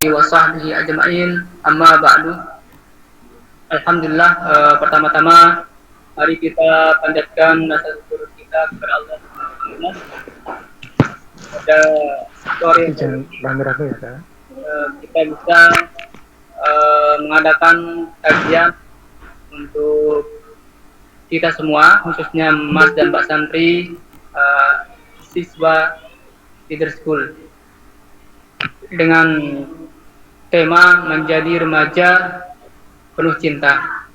alihi wa sahbihi ajma'in. Amma ba'du. Alhamdulillah, pertama-tama mari kita panjatkan rasa syukur kita kepada Allah Subhanahu wa taala pada sore kita bisa mengadakan kajian untuk kita semua, khususnya Mas dan Mbak Santri, siswa Leader School, dengan tema menjadi remaja penuh cinta.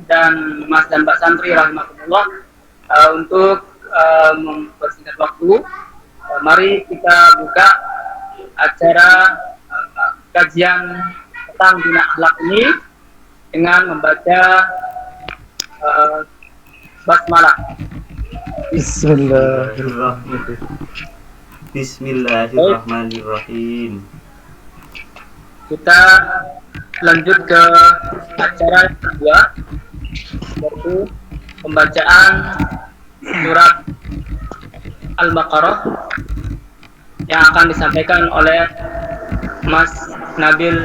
Dan Mas dan Mbak Santri rahimahullah, untuk mempersingkat waktu, mari kita buka acara kajian tentang bina akhlak ini dengan membaca basmalah. Bismillahirrahmanirrahim. Kita lanjut ke acara kedua, yaitu pembacaan surat Al-Baqarah yang akan disampaikan oleh Mas Nabil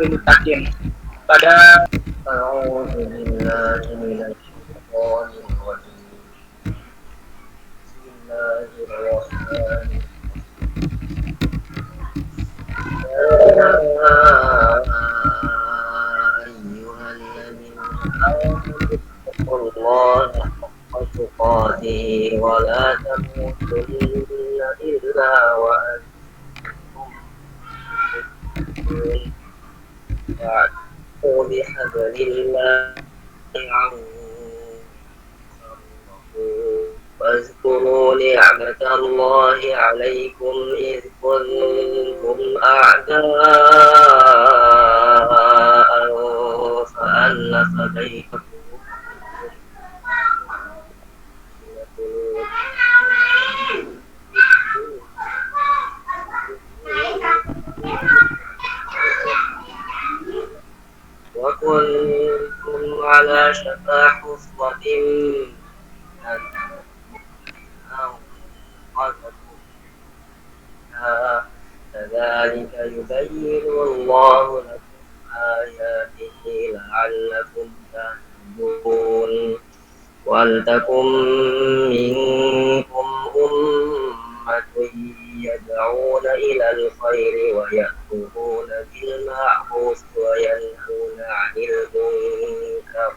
Muttaqin pada ولا تموتن إلا وأنتم مسلمون واعتصموا بحبل الله واذكروا نعمة الله عليكم إذ كنتم أعداء فألف بين وكنتم على شفا حفرة كذلك يبين الله لكم آياته لعلكم تهتدون ولتكن منكم أمة يدعون إلى الخير ويأمرون بالمعروف وينهون عن المنكر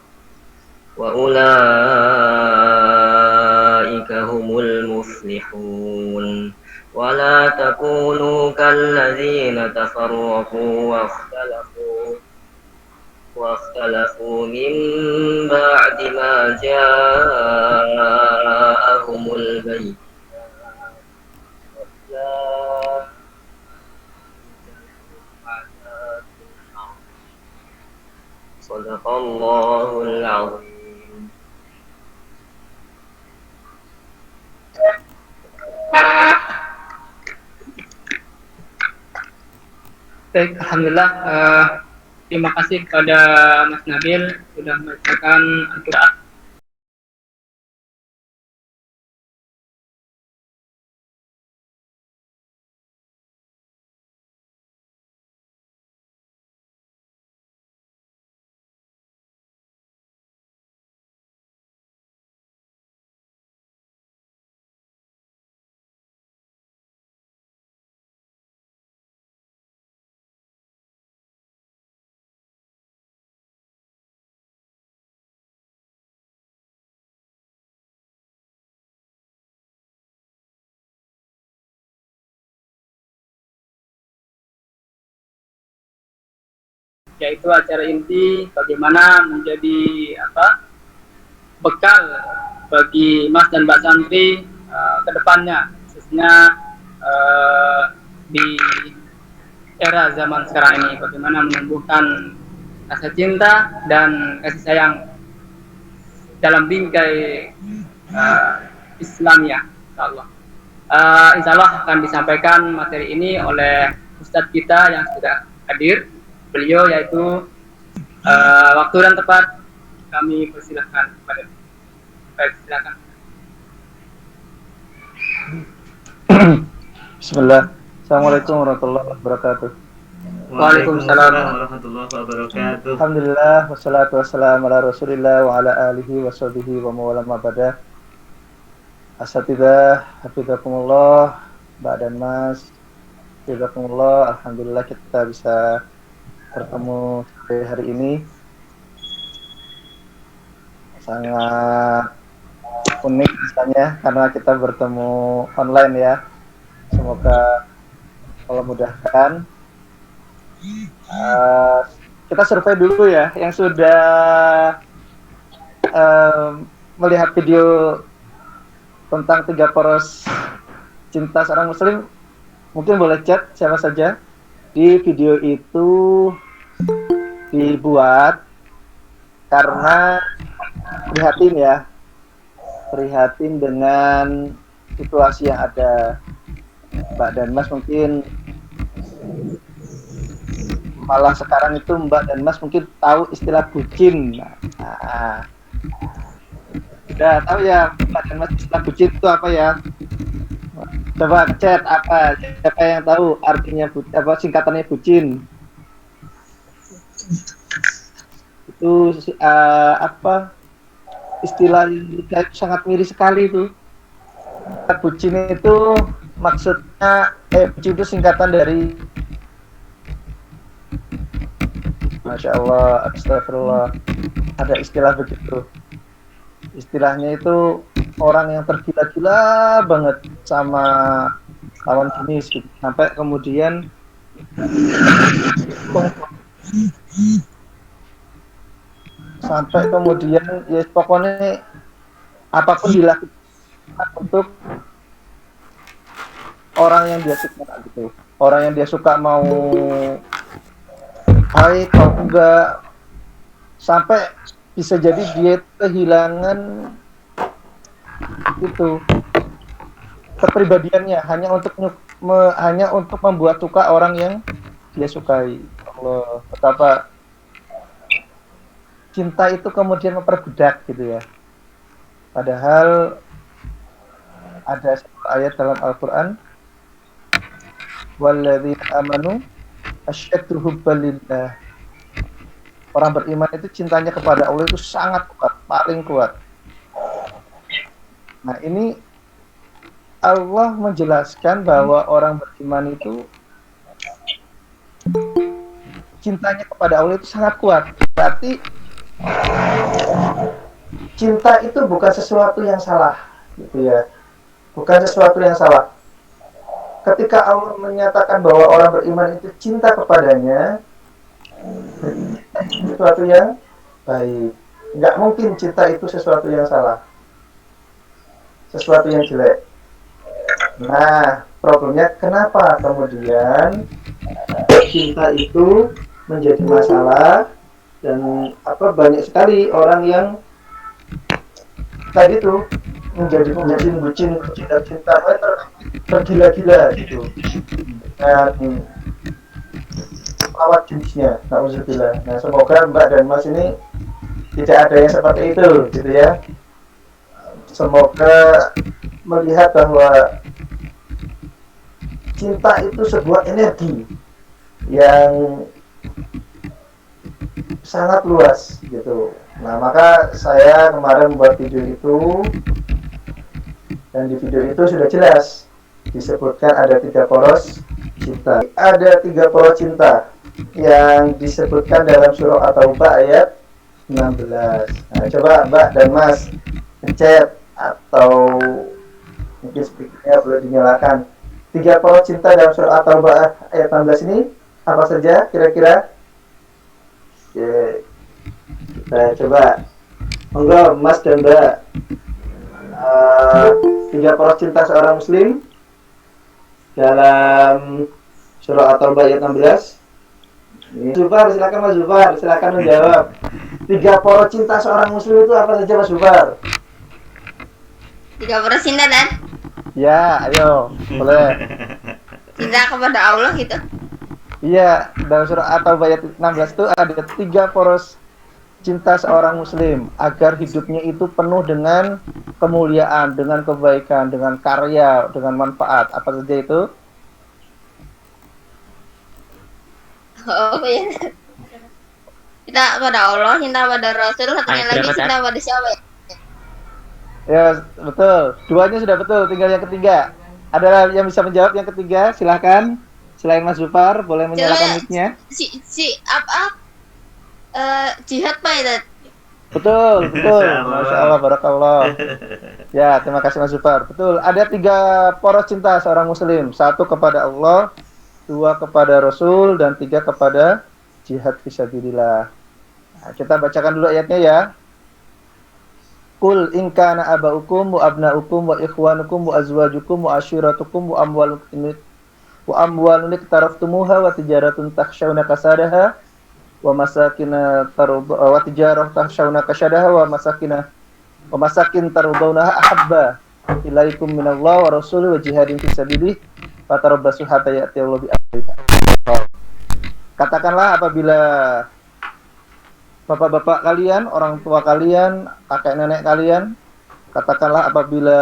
وأولئك هم المفلحون ولا تكونوا كالذين تفرقوا واختلفوا من بعد ما جاءهم البينات صدق الله العظيم. Baik, alhamdulillah. Terima kasih kepada Mas Nabil sudah membacakan Al-Quran. Yaitu acara inti bagaimana menjadi bekal bagi Mas dan Mbak Santri ke depannya, khususnya di era zaman sekarang ini, bagaimana menumbuhkan rasa cinta dan kasih sayang dalam bingkai Islamiyah. Insyaallah akan disampaikan materi ini oleh Ustadz kita yang sudah hadir. Beliau yaitu waktu dan tepat kami persilahkan kepada. Baik, silakan. Bismillah. Assalamualaikum warahmatullahi wabarakatuh. Waalaikumsalam. warahmatullahi wabarakatuh. Alhamdulillah wassalatu wassalamu ala Rasulillah wa ala alihi wa sahbihi wa mawala mabada. Asatidah, hafizakumullah, Mbak dan Mas, hafizakumullah. Alhamdulillah kita bisa bertemu hari ini. Sangat unik misalnya karena kita bertemu online ya. Semoga Allah mudahkan. Kita survei dulu ya yang sudah melihat video tentang 3 poros cinta seorang muslim, mungkin boleh chat siapa saja. Di video itu dibuat karena prihatin dengan situasi yang ada. Mbak dan Mas mungkin malah sekarang itu Mbak dan Mas mungkin tahu istilah bucin. Nah, udah tahu ya Mbak dan Mas istilah bucin itu apa ya? Coba chat apa? Siapa yang tahu artinya apa singkatannya bucin? Itu apa? Istilah yang sangat miris sekali itu. Bucin itu maksudnya bucin itu singkatan dari Masya Allah, astagfirullah, ada istilah begitu. Istilahnya itu orang yang tergila-gila banget sama lawan jenis gitu. Sampai kemudian ya pokoknya apapun dilakukan untuk orang yang dia suka gitu. Orang yang dia suka mau baik kalau enggak, sampai bisa jadi dia kehilangan itu kepribadiannya hanya untuk membuat suka orang yang dia sukai. Allah, betapa cinta itu kemudian memperbudak gitu ya. Padahal ada satu ayat dalam Al-Quran, walladzina amanu asyaddu hubban lillah. Orang beriman itu cintanya kepada Allah itu sangat kuat, paling kuat. Nah, ini Allah menjelaskan bahwa orang beriman itu cintanya kepada Allah itu sangat kuat. Berarti cinta itu bukan sesuatu yang salah, gitu ya. Bukan sesuatu yang salah. Ketika Allah menyatakan bahwa orang beriman itu cinta kepadanya, sesuatu yang baik. Nggak mungkin cinta itu sesuatu yang salah, sesuatu yang jelek. Nah, problemnya kenapa kemudian cinta itu menjadi masalah dan banyak sekali orang yang tadi tuh menjadi bucin dan cinta tergila-gila gitu dan lawan jenisnya. Nauzubillah. Nah, semoga Mbak dan Mas ini tidak ada yang seperti itu gitu ya. Semoga melihat bahwa cinta itu sebuah energi yang sangat luas gitu. Nah, maka saya kemarin membuat video itu, dan di video itu sudah jelas disebutkan ada 3 poros cinta. Ada 3 poros cinta yang disebutkan dalam surah At-Taubah ayat 16. Nah, coba Mbak dan Mas ngechat atau mungkin speakernya boleh dinyalakan. 3 poros cinta dalam surah At-Taubah ayat 16 ini apa saja kira-kira? Oke, kita coba. Monggo Mas dan Mbak. 3 poros cinta seorang muslim dalam surah At-Taubah ayat 16. Zufar, silakan Mas Zufar, silakan menjawab. 3 poros cinta seorang muslim itu apa saja Mas Zufar? 3 poros cinta dan? Ya, ayo, boleh. Cinta kepada Allah gitu. Iya, dalam surah At-Taubah ayat 16 itu ada 3 poros cinta seorang muslim agar hidupnya itu penuh dengan kemuliaan, dengan kebaikan, dengan karya, dengan manfaat. Apa saja itu? Oh ya. Cinta pada Allah, cinta pada Rasul, satunya lagi berapa, cinta pada siapa ya? Ya, betul. Duanya sudah betul, tinggal yang ketiga. Ada yang bisa menjawab yang ketiga? Silahkan. Selain Mas Zufar, boleh menyalakan Coba mic-nya. Jihad Pak itu. Betul, betul. Masya Allah. Masya Allah, barakallah. Ya, terima kasih Mas Zufar. Betul, ada 3 poros cinta seorang muslim. 1 kepada Allah, 2 kepada Rasul, dan 3 kepada jihad fisabilillah. Nah, kita bacakan dulu ayatnya ya. Qul in kana abaukum wa abnaukum wa ikhwanukum wa azwajukum wa ashiratukum wa amwalun iktaraftumuha wa tijaratun takhshawna kasadaha wa tijarah takhshawna kasadaha wa masakin tardawnaha ahabba ilaikum minallahi wa rasulihi wa jihadin fisabilillah fatarabbasu hatta ya'tiyallahi bi amrihi. Katakanlah apabila bapak-bapak kalian, orang tua kalian, kakek nenek kalian, katakanlah apabila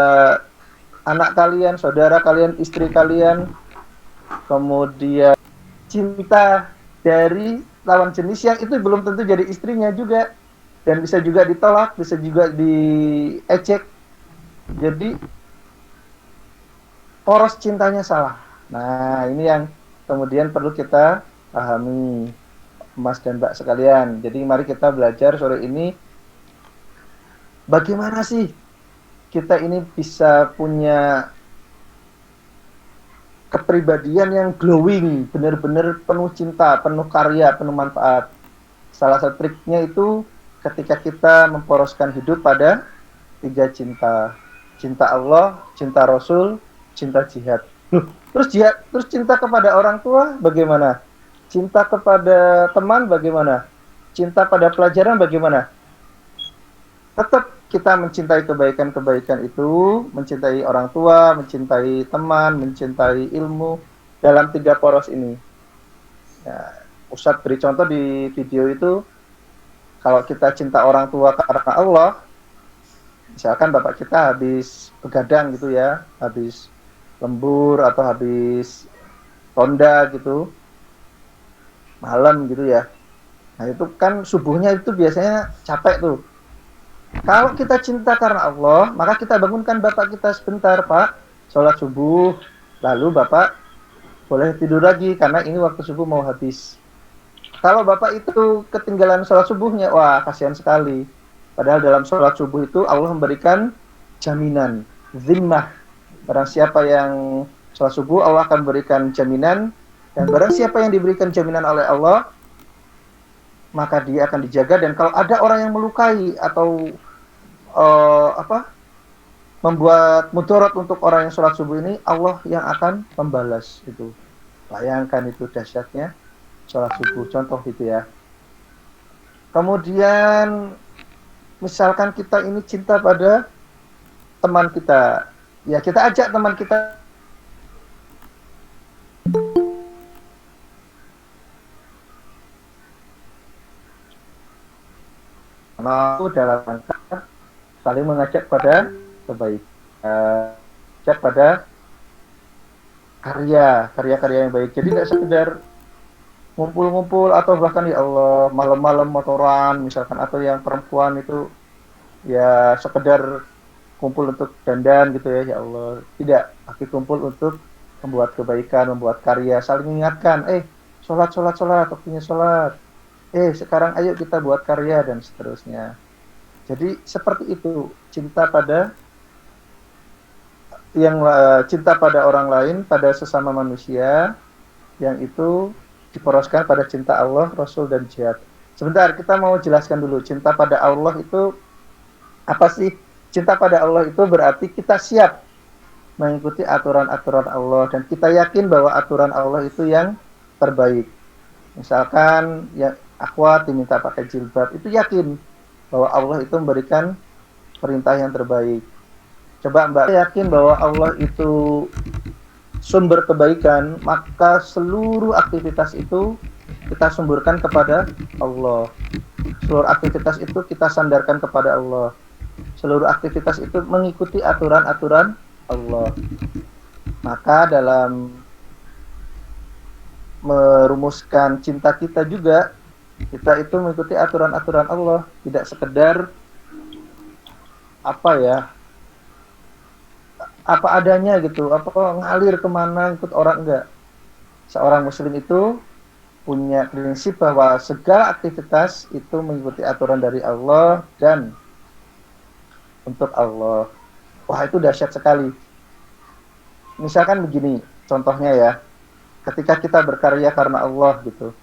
anak kalian, saudara kalian, istri kalian, kemudian cinta dari lawan jenis yang itu belum tentu jadi istrinya juga, dan bisa juga ditolak, bisa juga diejek. Jadi poros cintanya salah. Nah, ini yang kemudian perlu kita pahami, Mas dan Mbak sekalian. Jadi mari kita belajar sore ini bagaimana sih kita ini bisa punya kepribadian yang glowing, benar-benar penuh cinta, penuh karya, penuh manfaat. Salah satu triknya itu ketika kita memporoskan hidup pada 3 cinta. Cinta Allah, cinta Rasul, cinta jihad. Terus cinta kepada orang tua bagaimana? Cinta kepada teman bagaimana? Cinta pada pelajaran bagaimana? Tetap kita mencintai kebaikan-kebaikan itu, mencintai orang tua, mencintai teman, mencintai ilmu dalam 3 poros ini. Ya, Ustadz beri contoh di video itu, kalau kita cinta orang tua karena Allah, misalkan bapak kita habis begadang gitu ya, habis lembur atau habis ronda gitu, malam gitu ya. Nah itu kan subuhnya itu biasanya capek tuh. Kalau kita cinta karena Allah, maka kita bangunkan bapak kita sebentar, Pak, sholat subuh, lalu bapak boleh tidur lagi karena ini waktu subuh mau habis. Kalau bapak itu ketinggalan sholat subuhnya, wah kasihan sekali. Padahal dalam sholat subuh itu Allah memberikan jaminan, zimmah. Barang siapa yang sholat subuh, Allah akan berikan jaminan. Dan barang siapa yang diberikan jaminan oleh Allah, maka dia akan dijaga. Dan kalau ada orang yang melukai atau membuat mudarat untuk orang yang sholat subuh ini, Allah yang akan membalas itu. Bayangkan itu dahsyatnya sholat subuh, contoh gitu ya. Kemudian misalkan kita ini cinta pada teman kita, ya kita ajak teman kita dalam rangka saling mengajak pada kebaikan, ajak pada karya-karya yang baik. Jadi tidak sekedar ngumpul-ngumpul atau bahkan ya Allah malam-malam motoran misalkan, atau yang perempuan itu ya sekedar kumpul untuk dandan gitu ya Allah. Tidak, tapi kumpul untuk membuat kebaikan, membuat karya, saling mengingatkan, sholat, waktunya sholat. Sekarang ayo kita buat karya dan seterusnya. Jadi seperti itu, cinta pada orang lain, pada sesama manusia, yang itu diporoskan pada cinta Allah, Rasul, dan jihad. Sebentar, kita mau jelaskan dulu cinta pada Allah itu apa sih? Cinta pada Allah itu berarti kita siap mengikuti aturan-aturan Allah dan kita yakin bahwa aturan Allah itu yang terbaik. Misalkan ya akhwat diminta pakai jilbab, itu yakin bahwa Allah itu memberikan perintah yang terbaik. Coba Mbak yakin bahwa Allah itu sumber kebaikan, maka seluruh aktivitas itu kita sumberkan kepada Allah. Seluruh aktivitas itu kita sandarkan kepada Allah. Seluruh aktivitas itu mengikuti aturan-aturan Allah. Maka dalam merumuskan cinta kita juga, kita itu mengikuti aturan-aturan Allah, tidak sekedar apa ya, apa adanya gitu, apa ngalir kemana ikut orang, enggak. Seorang muslim itu punya prinsip bahwa segala aktivitas itu mengikuti aturan dari Allah dan untuk Allah. Wah, itu dahsyat sekali. Misalkan begini, contohnya ya, ketika kita berkarya karena Allah gitu,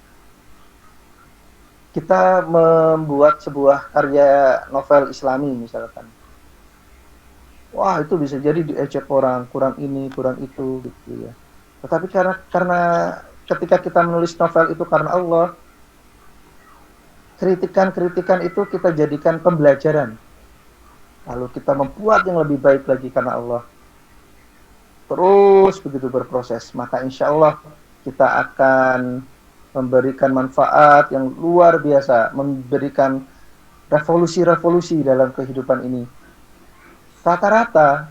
kita membuat sebuah karya novel Islami misalkan, wah itu bisa jadi diejek orang, kurang ini, kurang itu gitu ya. Tetapi karena ketika kita menulis novel itu karena Allah, kritikan-kritikan itu kita jadikan pembelajaran. Lalu kita membuat yang lebih baik lagi karena Allah. Terus begitu berproses, maka insya Allah kita akan memberikan manfaat yang luar biasa, memberikan revolusi-revolusi dalam kehidupan ini. Rata-rata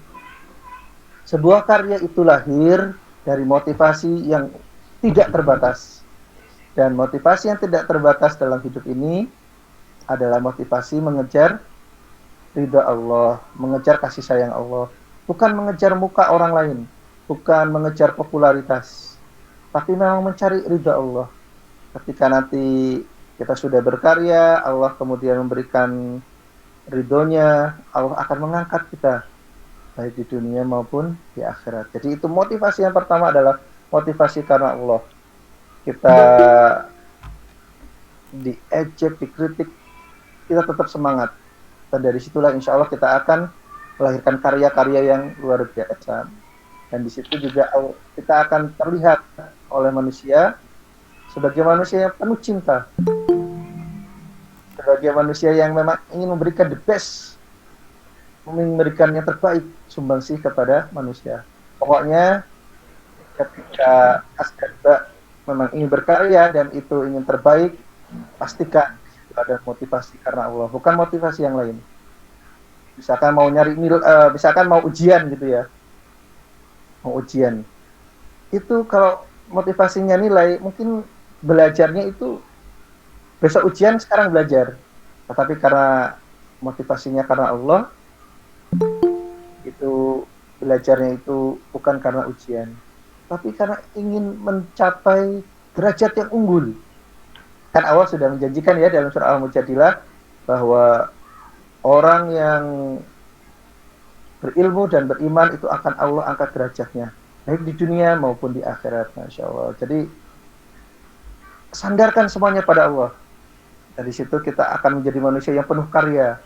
sebuah karya itu lahir dari motivasi yang tidak terbatas. Dan motivasi yang tidak terbatas dalam hidup ini adalah motivasi mengejar ridha Allah, mengejar kasih sayang Allah. Bukan mengejar muka orang lain, bukan mengejar popularitas, tapi memang mencari ridha Allah. Ketika nanti kita sudah berkarya, Allah kemudian memberikan ridhonya, Allah akan mengangkat kita, baik di dunia maupun di akhirat. Jadi itu motivasi yang pertama adalah motivasi karena Allah. Kita diejek, dikritik, kita tetap semangat. Dan dari situlah insya Allah kita akan melahirkan karya-karya yang luar biasa. Dan di situ juga kita akan terlihat oleh manusia sebagai manusia yang penuh cinta, sebagai manusia yang memang ingin memberikan the best, memberikan yang terbaik, sumbangsih kepada manusia. Pokoknya ketika asbab memang ingin berkarya dan itu ingin terbaik, pastikan ada motivasi karena Allah, bukan motivasi yang lain. Misalkan mau nyari misalkan mau ujian gitu ya, mau ujian itu kalau motivasinya nilai, mungkin belajarnya itu besok ujian, sekarang belajar. Tetapi karena motivasinya karena Allah, itu belajarnya itu bukan karena ujian, tapi karena ingin mencapai derajat yang unggul. Kan Allah sudah menjanjikan ya dalam surah Al-Mujadilah bahwa orang yang berilmu dan beriman itu akan Allah angkat derajatnya, baik di dunia maupun di akhirat. Masya Allah. Jadi sandarkan semuanya pada Allah. Dari situ kita akan menjadi manusia yang penuh karya,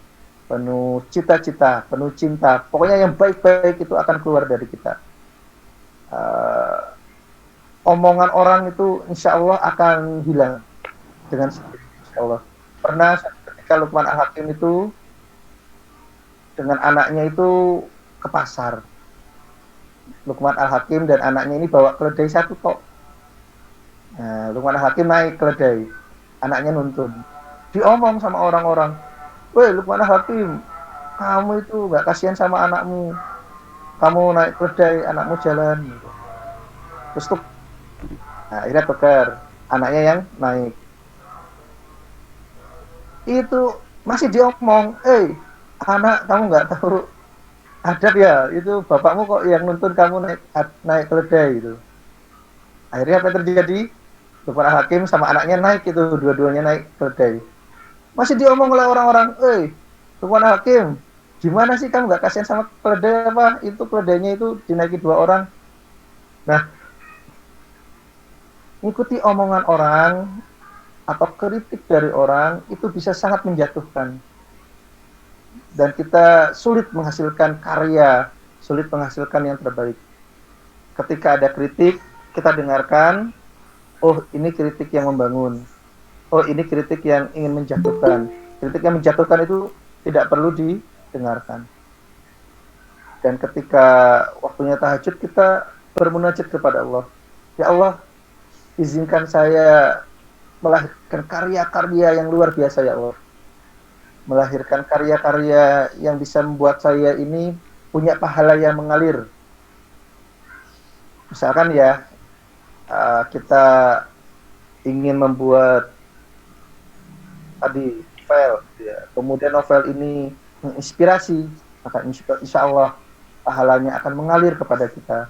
penuh cita-cita, penuh cinta. Pokoknya yang baik-baik itu akan keluar dari kita. Omongan orang itu insya Allah akan hilang dengan sendiri, insya Allah. Pernah ketika Luqman Al-Hakim itu dengan anaknya itu ke pasar. Luqman Al-Hakim dan anaknya ini bawa keledai satu tok. Nah, Luqman Al-Hakim naik keledai, anaknya nuntun. Diomong sama orang-orang, "Woi Luqman Al-Hakim, kamu itu gak kasihan sama anakmu. Kamu naik keledai, anakmu jalan." Terus tuh, nah, akhirnya tukar, anaknya yang naik. Itu masih diomong, anak, kamu nggak tahu adab ya, itu bapakmu kok yang nuntun kamu naik keledai gitu. Akhirnya apa yang terjadi? Luqman Al-Hakim sama anaknya naik itu, dua-duanya naik keledai. Masih diomong oleh orang-orang, Luqman Al-Hakim, gimana sih kamu nggak kasihan sama keledai apa? Itu keledainya itu dinaiki 2 orang. Nah, ikuti omongan orang atau kritik dari orang itu bisa sangat menjatuhkan. Dan kita sulit menghasilkan karya, sulit menghasilkan yang terbaik. Ketika ada kritik, kita dengarkan, oh ini kritik yang membangun, oh ini kritik yang ingin menjatuhkan. Kritik yang menjatuhkan itu tidak perlu didengarkan. Dan ketika waktunya tahajud, kita bermunajat kepada Allah. Ya Allah, izinkan saya melahirkan karya-karya yang luar biasa ya Allah. Melahirkan karya-karya yang bisa membuat saya ini punya pahala yang mengalir. Misalkan ya, kita ingin membuat tadi novel, ya. Kemudian novel ini menginspirasi, maka insya Allah pahalanya akan mengalir kepada kita.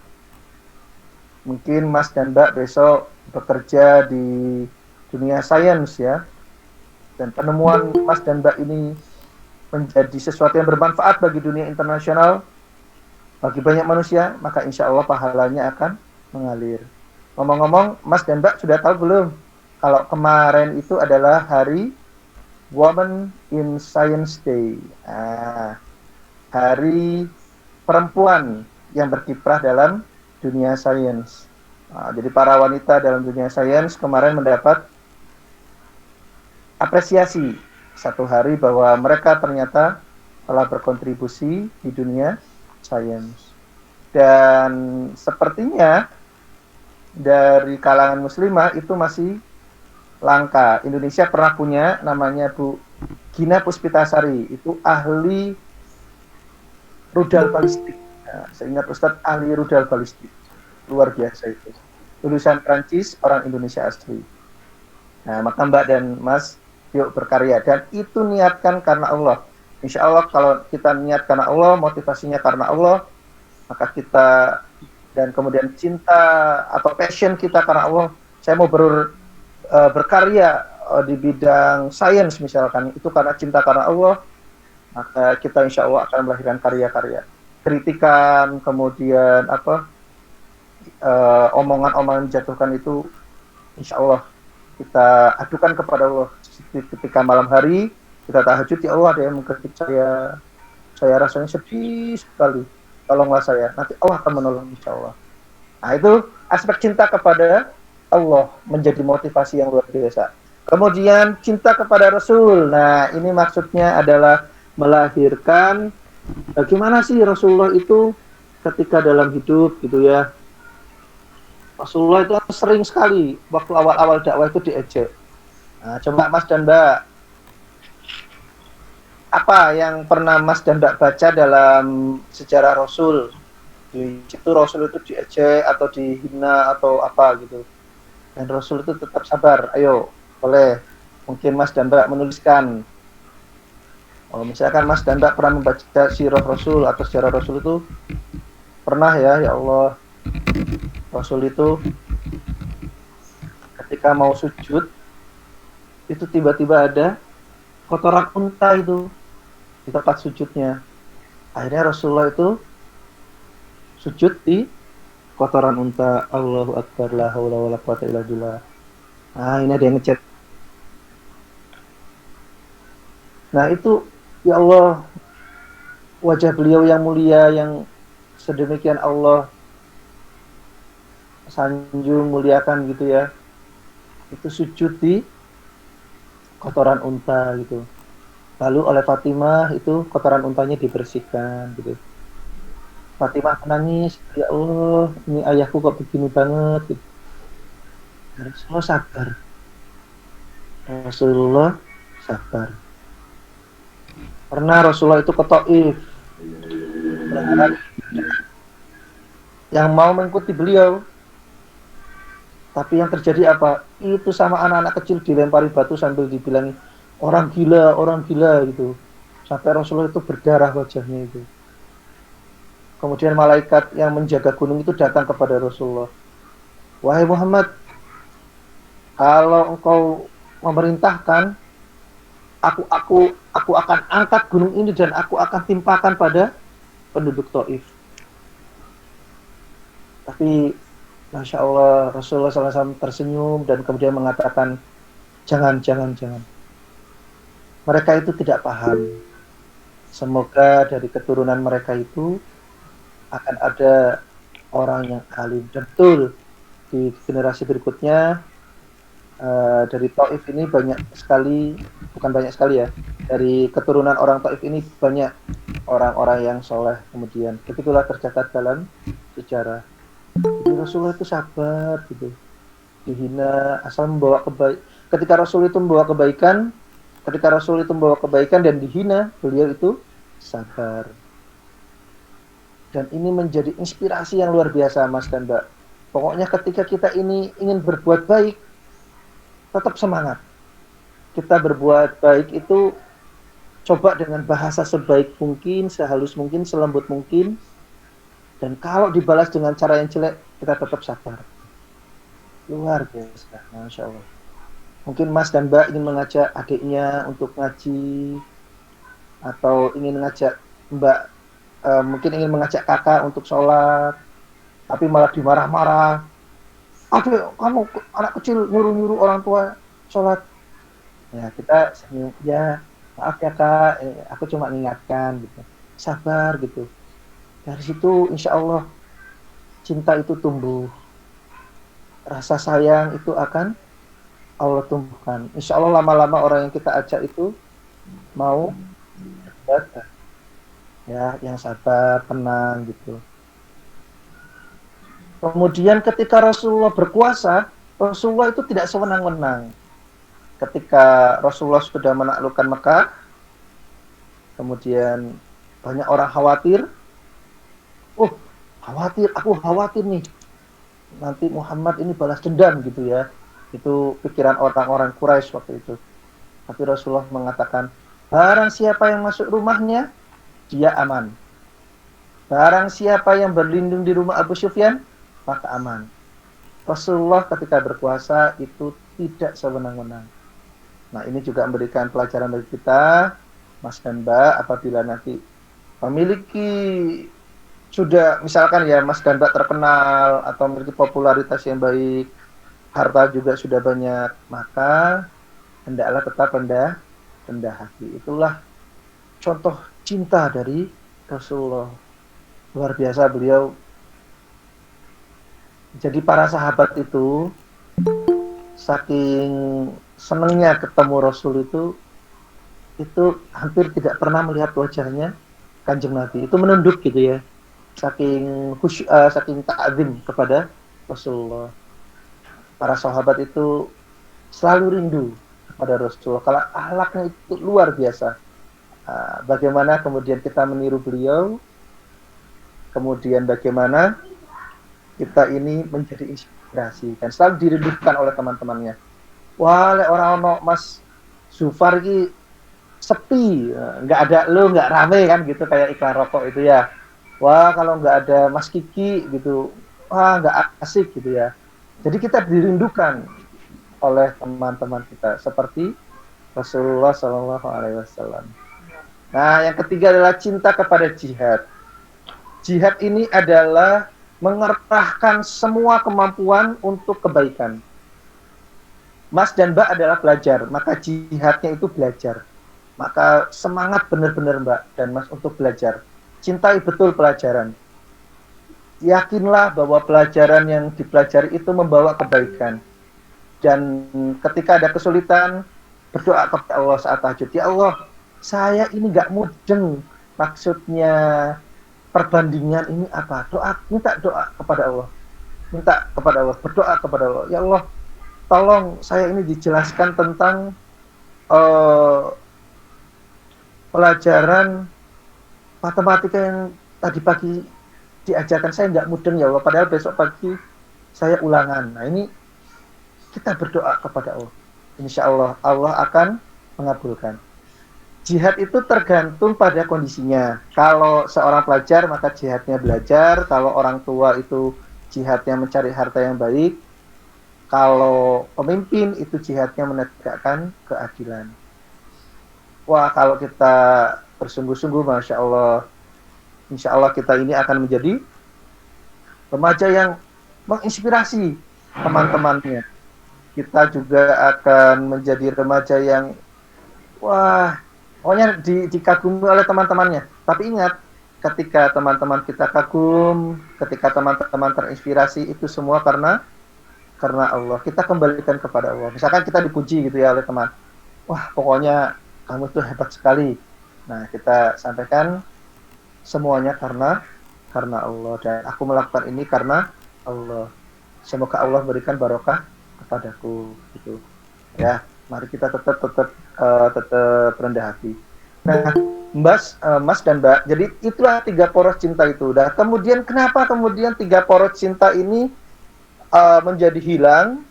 Mungkin Mas dan Mbak besok bekerja di dunia sains ya, dan penemuan Mas dan Mbak ini menjadi sesuatu yang bermanfaat bagi dunia internasional, bagi banyak manusia, maka insya Allah pahalanya akan mengalir. Ngomong-ngomong, Mas dan Mbak sudah tahu belum kalau kemarin itu adalah hari Women in Science Day, hari perempuan yang berkiprah dalam dunia sains. Jadi para wanita dalam dunia sains kemarin mendapat apresiasi satu hari bahwa mereka ternyata telah berkontribusi di dunia sains. Dan sepertinya dari kalangan muslimah itu masih langka. Indonesia pernah punya namanya Bu Gina Puspitasari, itu ahli rudal balistik. Nah, saya ingat Ustadz ahli rudal balistik. Luar biasa itu. Lulusan Prancis, orang Indonesia asli. Nah, maka Mbak dan Mas, yuk berkarya. Dan itu niatkan karena Allah. Insya Allah kalau kita niat karena Allah, motivasinya karena Allah, maka kita dan kemudian cinta atau passion kita karena Allah. Saya mau berkarya di bidang sains misalkan, itu karena cinta karena Allah, maka kita insya Allah akan melahirkan karya-karya. Kritikan, kemudian omongan-omongan menjatuhkan itu, insya Allah kita adukan kepada Allah. Ketika malam hari kita tahajud, ya Allah ada yang mengkritik saya rasanya sedih sekali, tolonglah saya, nanti Allah akan menolong insya Allah. Nah itu aspek cinta kepada Allah menjadi motivasi yang luar biasa. Kemudian cinta kepada Rasul. Nah ini maksudnya adalah melahirkan bagaimana sih Rasulullah itu ketika dalam hidup gitu ya. Rasulullah itu sering sekali waktu awal-awal dakwah itu diejek. Nah, coba Mas dan Mbak, apa yang pernah Mas dan Mbak baca dalam sejarah Rasul? Di situ Rasul itu diejek atau dihina atau apa gitu. Dan Rasul itu tetap sabar. Ayo, boleh mungkin Mas dan Mbak menuliskan. Oh, misalkan Mas dan Mbak pernah membaca sirah Rasul atau sejarah Rasul itu pernah ya Allah. Rasul itu ketika mau sujud itu tiba-tiba ada kotoran unta itu di tempat sujudnya. Akhirnya Rasulullah itu sujud di kotoran unta. Allahu Akbar, la haula wala quwata illa billah. Nah, ini ada yang ngechat. Nah, itu ya Allah, wajah beliau yang mulia, yang sedemikian Allah sanjung muliakan gitu ya, itu sujud di kotoran unta gitu. Lalu oleh Fatimah itu kotoran untanya dibersihkan gitu. Fatimah menangis, ya Allah, ini ayahku kok begini banget gitu. Rasulullah sabar. Rasulullah sabar. Pernah Rasulullah itu ke Taif, yang mau mengikuti beliau. Tapi yang terjadi apa? Itu sama anak-anak kecil dilempari batu sambil dibilang orang gila gitu. Sampai Rasulullah itu berdarah wajahnya itu. Kemudian malaikat yang menjaga gunung itu datang kepada Rasulullah. Wahai Muhammad, kalau engkau memerintahkan, aku akan angkat gunung ini dan aku akan timpakan pada penduduk Taif. Tapi Masya Allah, Rasulullah SAW tersenyum dan kemudian mengatakan, jangan. Mereka itu tidak paham. Semoga dari keturunan mereka itu akan ada orang yang alim. Dan betul, di generasi berikutnya, dari Taif ini banyak sekali, bukan banyak sekali ya, dari keturunan orang Taif ini banyak orang-orang yang soleh kemudian. Begitulah tercatat dalam sejarah. Jadi Rasulullah itu sabar gitu, dihina asal membawa kebaikan. Ketika Rasul itu membawa kebaikan dan dihina, beliau itu sabar. Dan ini menjadi inspirasi yang luar biasa Mas dan Mbak. Pokoknya ketika kita ini ingin berbuat baik, tetap semangat. Kita berbuat baik itu coba dengan bahasa sebaik mungkin, sehalus mungkin, selembut mungkin. Dan kalau dibalas dengan cara yang jelek, kita tetap sabar. Luar biasa, Masya Allah. Mungkin Mas dan Mbak ingin mengajak adiknya untuk ngaji, atau ingin mengajak Mbak, mungkin ingin mengajak kakak untuk sholat, tapi malah dimarah-marah. Aduh, kamu anak kecil nyuruh-nyuruh orang tua sholat. Ya, kita senyum, ya maaf ya kak, aku cuma mengingatkan gitu. Sabar gitu. Dari situ insya Allah cinta itu tumbuh. Rasa sayang itu akan Allah tumbuhkan. Insya Allah lama-lama orang yang kita ajak itu mau beribadah. Ya, yang sabar, tenang gitu. Kemudian ketika Rasulullah berkuasa, Rasulullah itu tidak sewenang-wenang. Ketika Rasulullah sudah menaklukkan Mekah, kemudian banyak orang khawatir. Oh, khawatir, aku khawatir nih. Nanti Muhammad ini balas dendam gitu ya. Itu pikiran orang-orang Quraisy waktu itu. Tapi Rasulullah mengatakan, barang siapa yang masuk rumahnya, dia aman. Barang siapa yang berlindung di rumah Abu Sufyan, maka aman. Rasulullah ketika berkuasa itu tidak sewenang-wenang. Nah, ini juga memberikan pelajaran bagi kita, Mas dan Mbak, apabila nanti memiliki sudah, misalkan ya Mas dan Mbak terkenal atau memiliki popularitas yang baik, harta juga sudah banyak, maka hendaklah tetap rendah hati. Itulah contoh cinta dari Rasulullah. Luar biasa beliau. Jadi para sahabat itu saking senangnya ketemu Rasul itu hampir tidak pernah melihat wajahnya Kanjeng Nabi. Itu menunduk gitu ya. Saking saking ta'zim kepada Rasulullah. Para sahabat itu selalu rindu kepada Rasulullah. Kalau akhlaknya itu luar biasa. Bagaimana kemudian kita meniru beliau, kemudian bagaimana kita ini menjadi inspirasi dan selalu dirindukan oleh teman-temannya. Wah, orang-orang Mas Zufar ini sepi, nggak ada lu, nggak rame kan gitu, kayak iklan rokok itu ya. Wah, kalau nggak ada Mas Kiki gitu, wah nggak asik gitu ya. Jadi kita dirindukan oleh teman-teman kita seperti Rasulullah SAW. Nah, yang ketiga adalah cinta kepada jihad. Jihad ini adalah mengerahkan semua kemampuan untuk kebaikan. Mas dan Mbak adalah belajar, maka jihadnya itu belajar. Maka semangat benar-benar Mbak dan Mas untuk belajar. Cintai betul pelajaran. Yakinlah bahwa pelajaran yang dipelajari itu membawa kebaikan. Dan ketika ada kesulitan, berdoa kepada Allah saat tahajud. Ya Allah, saya ini nggak mudeng. Maksudnya perbandingan ini apa? Minta doa kepada Allah. Minta kepada Allah, berdoa kepada Allah. Ya Allah, tolong saya ini dijelaskan tentang pelajaran matematika yang tadi pagi diajarkan, saya nggak mudeng ya Allah, padahal besok pagi saya ulangan. Nah, ini kita berdoa kepada Allah. Insya Allah, Allah akan mengabulkan. Jihad itu tergantung pada kondisinya. Kalau seorang pelajar, maka jihadnya belajar. Kalau orang tua itu jihadnya mencari harta yang baik. Kalau pemimpin itu jihadnya menegakkan keadilan. Wah, kalau kita bersungguh-sungguh, Masya Allah, insya Allah kita ini akan menjadi remaja yang menginspirasi teman-temannya. Kita juga akan menjadi remaja yang, wah, pokoknya dikagumi oleh teman-temannya. Tapi ingat, ketika teman-teman kita kagum, ketika teman-teman terinspirasi, itu semua karena Allah. Kita kembalikan kepada Allah. Misalkan kita dipuji gitu ya oleh teman. Wah, pokoknya kamu tuh hebat sekali. Nah, kita sampaikan semuanya karena Allah. Dan aku melakukan ini karena Allah. Semoga Allah berikan barokah kepadaku. Gitu. Ya, mari kita tetap rendah hati. Nah, Mas dan Mbak, jadi itulah 3 poros cinta itu. Dan kemudian kenapa kemudian 3 poros cinta ini menjadi hilang?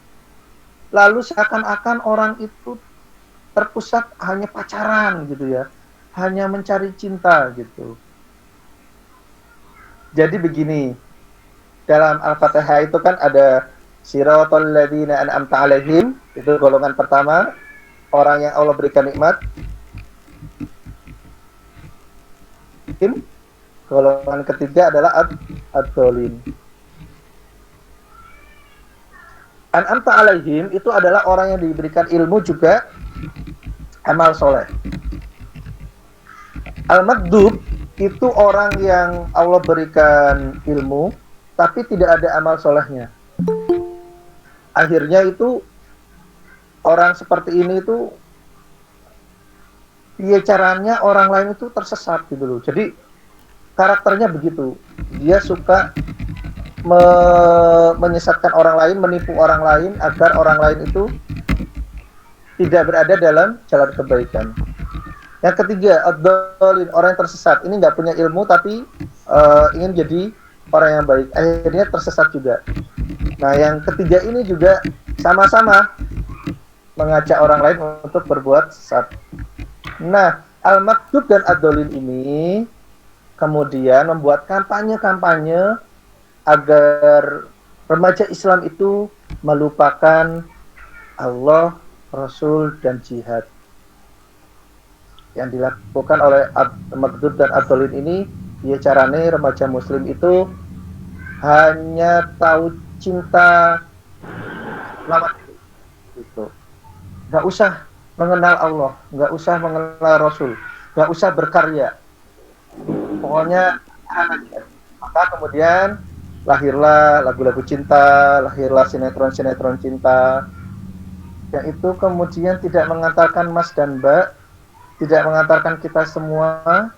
lalu seakan-akan orang itu terpusat hanya pacaran gitu ya, hanya mencari cinta gitu. Jadi begini, dalam Al-Fatihah itu kan ada siratal ladzina an'amta 'alaihim, itu golongan pertama, orang yang Allah berikan nikmat. Golongan ketiga adalah ad-dhalin. An'amta 'alaihim itu adalah orang yang diberikan ilmu juga amal soleh. Al-maghdub itu orang yang Allah berikan ilmu tapi tidak ada amal solehnya. Akhirnya itu orang seperti ini itu dia caranya orang lain itu tersesat gitu loh. Jadi karakternya begitu. Dia suka menyesatkan orang lain, menipu orang lain agar orang lain itu tidak berada dalam jalan kebaikan. Yang ketiga, ad-dhalin, orang yang tersesat. Ini nggak punya ilmu tapi ingin jadi orang yang baik. Akhirnya tersesat juga. Nah, yang ketiga ini juga sama-sama mengajak orang lain untuk berbuat sesat. Nah, al-maghdub dan ad-dhalin ini kemudian membuat kampanye-kampanye agar remaja Islam itu melupakan Allah, Rasul, dan jihad. Yang dilakukan oleh al-maghdub dan ad-dhalin ini, ya caranya remaja Muslim itu hanya tahu cinta lawan itu. Nggak usah mengenal Allah, nggak usah mengenal Rasul, nggak usah berkarya. Pokoknya maka kemudian lahirlah lagu-lagu cinta, lahirlah sinetron-sinetron cinta, yang itu kemudian tidak mengantarkan Mas dan Mbak, tidak mengantarkan kita semua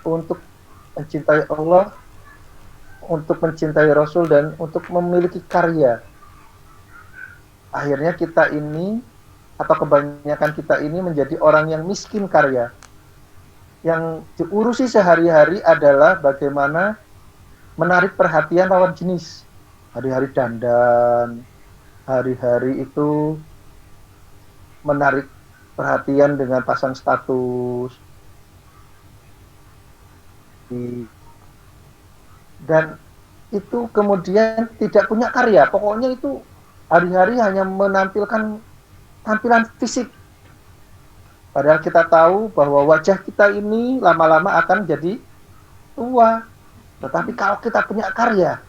untuk mencintai Allah, untuk mencintai Rasul, dan untuk memiliki karya. Akhirnya kita ini, atau kebanyakan kita ini menjadi orang yang miskin karya. Yang diurusi sehari-hari adalah bagaimana menarik perhatian lawan jenis. Hari-hari dandan, hari-hari itu menarik perhatian dengan pasang status. Dan itu kemudian tidak punya karya. Pokoknya itu hari-hari hanya menampilkan tampilan fisik. Padahal kita tahu bahwa wajah kita ini lama-lama akan jadi tua. Tetapi kalau kita punya karya,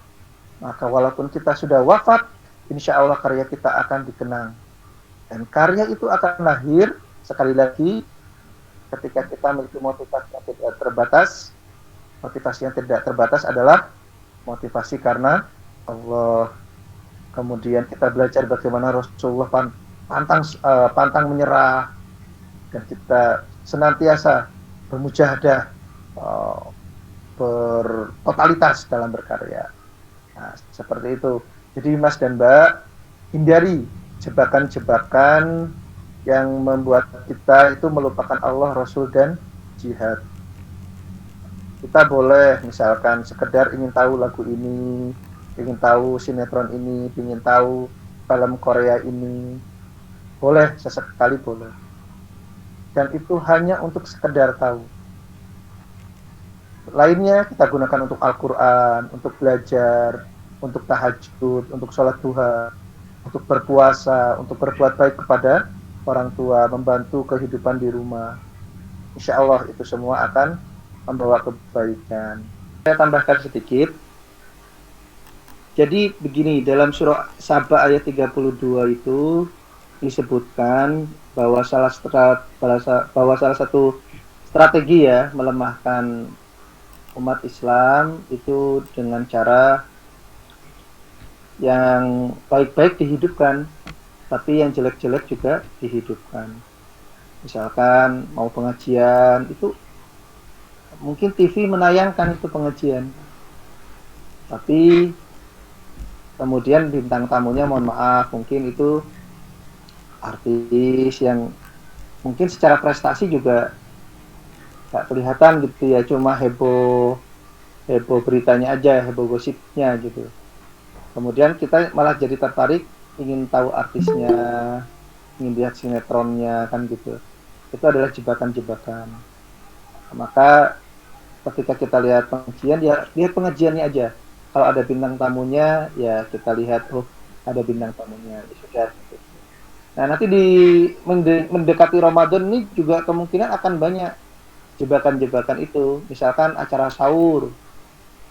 maka walaupun kita sudah wafat, insya Allah karya kita akan dikenang. Dan karya itu akan lahir, sekali lagi, ketika kita memiliki motivasi yang tidak terbatas. Motivasi yang tidak terbatas adalah motivasi karena Allah. Kemudian kita belajar bagaimana Rasulullah pantang menyerah, dan kita senantiasa bermujahadah, bertotalitas dalam berkarya. Nah, seperti itu. Jadi Mas dan Mbak, hindari jebakan-jebakan yang membuat kita itu melupakan Allah, Rasul, dan jihad. Kita boleh misalkan sekedar ingin tahu lagu ini, ingin tahu sinetron ini, ingin tahu film Korea ini, boleh, sesekali boleh. Dan itu hanya untuk sekedar tahu. Lainnya kita gunakan untuk Al-Quran, untuk belajar, untuk tahajud, untuk sholat duha, untuk berpuasa, untuk berbuat baik kepada orang tua, membantu kehidupan di rumah. Insya Allah itu semua akan membawa kebaikan. Saya tambahkan sedikit. Jadi begini, dalam surah Saba ayat 32 itu disebutkan bahwa salah satu strategi ya melemahkan umat Islam itu dengan cara yang baik-baik dihidupkan, tapi yang jelek-jelek juga dihidupkan. Misalkan mau pengajian, itu mungkin TV menayangkan itu pengajian, tapi kemudian bintang tamunya mohon maaf mungkin itu artis yang mungkin secara prestasi juga gak kelihatan gitu ya, cuma heboh beritanya aja, heboh gosipnya gitu. Kemudian kita malah jadi tertarik ingin tahu artisnya, ingin lihat sinetronnya kan gitu. Itu adalah jebakan-jebakan. Maka ketika kita lihat pengajian, ya lihat pengajiannya aja. Kalau ada bintang tamunya, ya kita lihat, oh ada bintang tamunya, ya sudah. Gitu. Nah nanti di mendekati Ramadan ini juga kemungkinan akan banyak jebakan-jebakan itu. Misalkan acara sahur,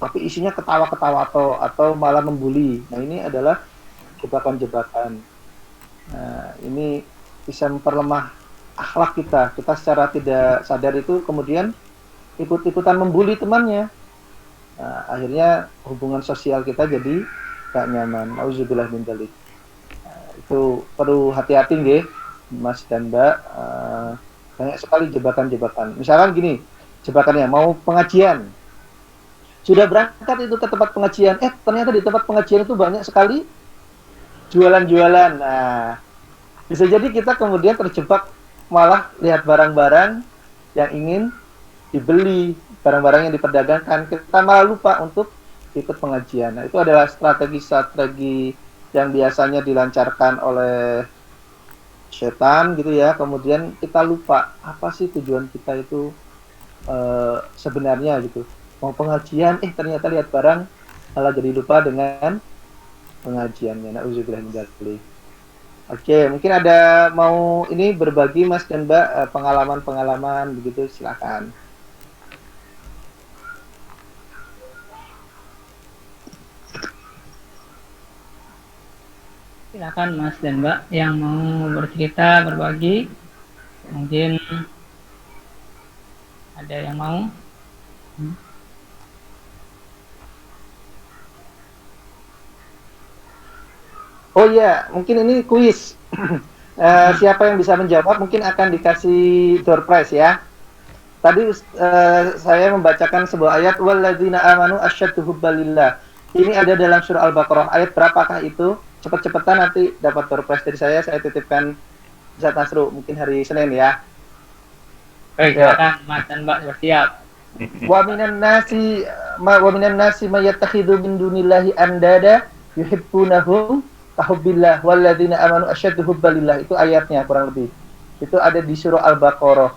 tapi isinya ketawa-ketawa atau malah membuli. Nah ini adalah jebakan-jebakan. Nah ini bisa memperlemah akhlak kita. Kita secara tidak sadar itu kemudian ikut-ikutan membuli temannya. Nah, akhirnya hubungan sosial kita jadi gak nyaman. Auzubillah min dzalik. Itu perlu hati-hati nggih, Mas dan Mbak. Banyak sekali jebakan-jebakan. Misalkan gini, jebakannya mau pengajian. Sudah berangkat itu ke tempat pengajian, ternyata di tempat pengajian itu banyak sekali jualan-jualan. Nah, bisa jadi kita kemudian terjebak malah lihat barang-barang yang ingin dibeli, barang-barang yang diperdagangkan, kita malah lupa untuk ikut pengajian. Nah, itu adalah strategi-strategi yang biasanya dilancarkan oleh setan gitu ya. Kemudian kita lupa apa sih tujuan kita itu sebenarnya gitu. Mau pengajian, ternyata lihat barang, malah jadi lupa dengan pengajiannya. Nauzubillah min dzalik. Oke, mungkin ada mau ini berbagi Mas dan Mbak pengalaman-pengalaman begitu, silakan. Silakan Mas dan Mbak yang mau bercerita, berbagi. Mungkin ada yang mau. Oh iya, mungkin ini kuis. Siapa yang bisa menjawab mungkin akan dikasih door prize ya. Tadi saya membacakan sebuah ayat walladzina amanu asyaddu hubbalillah. Ini ada dalam surah Al-Baqarah. Ayat berapakah itu? Cepat-cepatan nanti dapat door prize dari saya titipkan Ustaz Nasru mungkin hari Senin ya. Baik, silakan Mas dan Mbak bersiap. Wa minan nasi may yattakhidhu min dunillahi andada yuhibbunahum kahubbillah walladzina amanu asyaddu hubbalillah. Itu ayatnya kurang lebih. Itu ada di surah Al-Baqarah.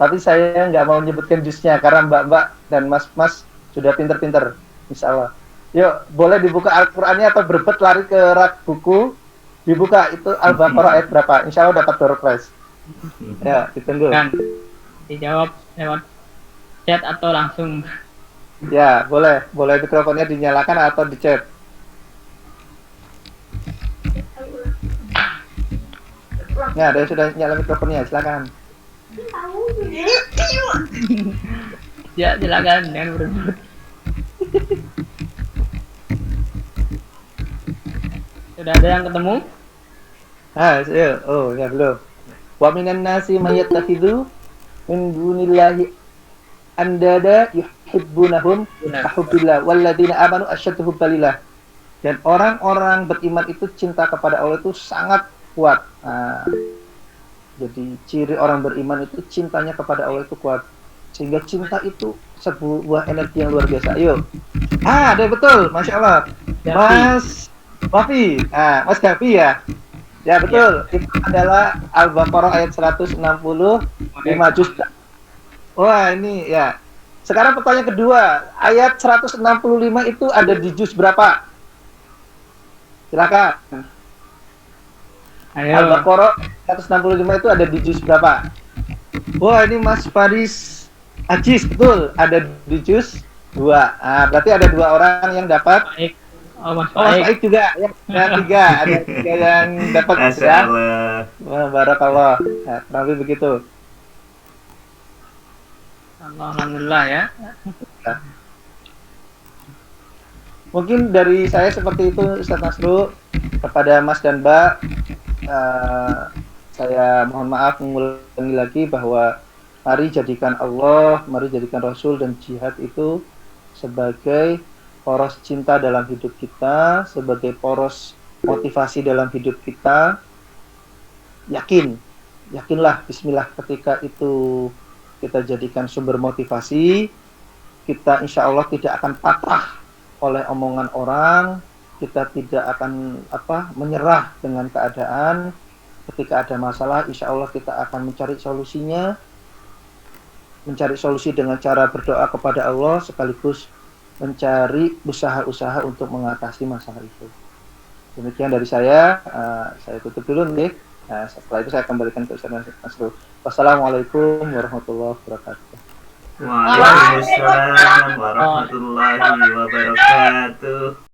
Tapi saya nggak mau menyebutkan juznya karena Mbak-mbak dan Mas-mas sudah pinter-pinter, insyaallah. Yuk, boleh dibuka Al-Qur'annya atau berbet lari ke rak buku. Dibuka itu Al-Baqarah ayat berapa? Insyaallah dapat door prize. Ya, ditunggu. Dan dijawab lewat chat atau langsung. Ya, boleh. Boleh mikrofonnya dinyalakan atau di chat. Ya, ada yang sudah nyala mikrofonnya, silakan. Ya, silakan jangan berebut. Sudah ada yang ketemu? Oh, ya belum. Wa minan nasi may yattakhidhu min dunillahi andada yuhibbunahum kahubbillah walladzina amanu asyaddu hubbalillah. Dan orang-orang beriman itu cinta kepada Allah itu sangat kuat. Jadi ciri orang beriman itu cintanya kepada Allah itu kuat. Sehingga cinta itu sebuah energi yang luar biasa. Ayo. Ada betul, Masya Allah. Mas Wafi. Mas Gavi ya. Ya betul. Ya. Itu adalah Al-Baqarah ayat 165 juz. Wah, ini ya. Sekarang pertanyaan kedua. Ayat 165 itu ada di juz berapa? Silakan. Ayo. Al-Baqarah 165 itu ada di juz berapa? Wah, ini Mas Faris Ajis, betul. Ada di juz 2. Berarti ada 2 orang yang dapat. Baik. Mas Baik juga. Yang 3. Ada 3 yang dapat. Masya Allah. Wah, barakallah. Kurang lebih begitu. Alhamdulillah ya. Mungkin dari saya seperti itu, Ustaz Nasru. Kepada Mas dan Mbak, saya mohon maaf mengulangi lagi bahwa mari jadikan Allah, mari jadikan Rasul dan jihad itu sebagai poros cinta dalam hidup kita, sebagai poros motivasi dalam hidup kita. Yakinlah, bismillah, ketika itu kita jadikan sumber motivasi, kita insya Allah tidak akan patah oleh omongan orang, kita tidak akan menyerah dengan keadaan. Ketika ada masalah, insya Allah kita akan mencari solusinya, mencari solusi dengan cara berdoa kepada Allah sekaligus mencari usaha-usaha untuk mengatasi masalah itu. Demikian dari saya tutup dulu nih. Setelah itu saya kembalikan ke Ustaz Nasrul. Wassalamualaikum warahmatullahi wabarakatuh. Waalaikumsalam warahmatullahi wabarakatuh.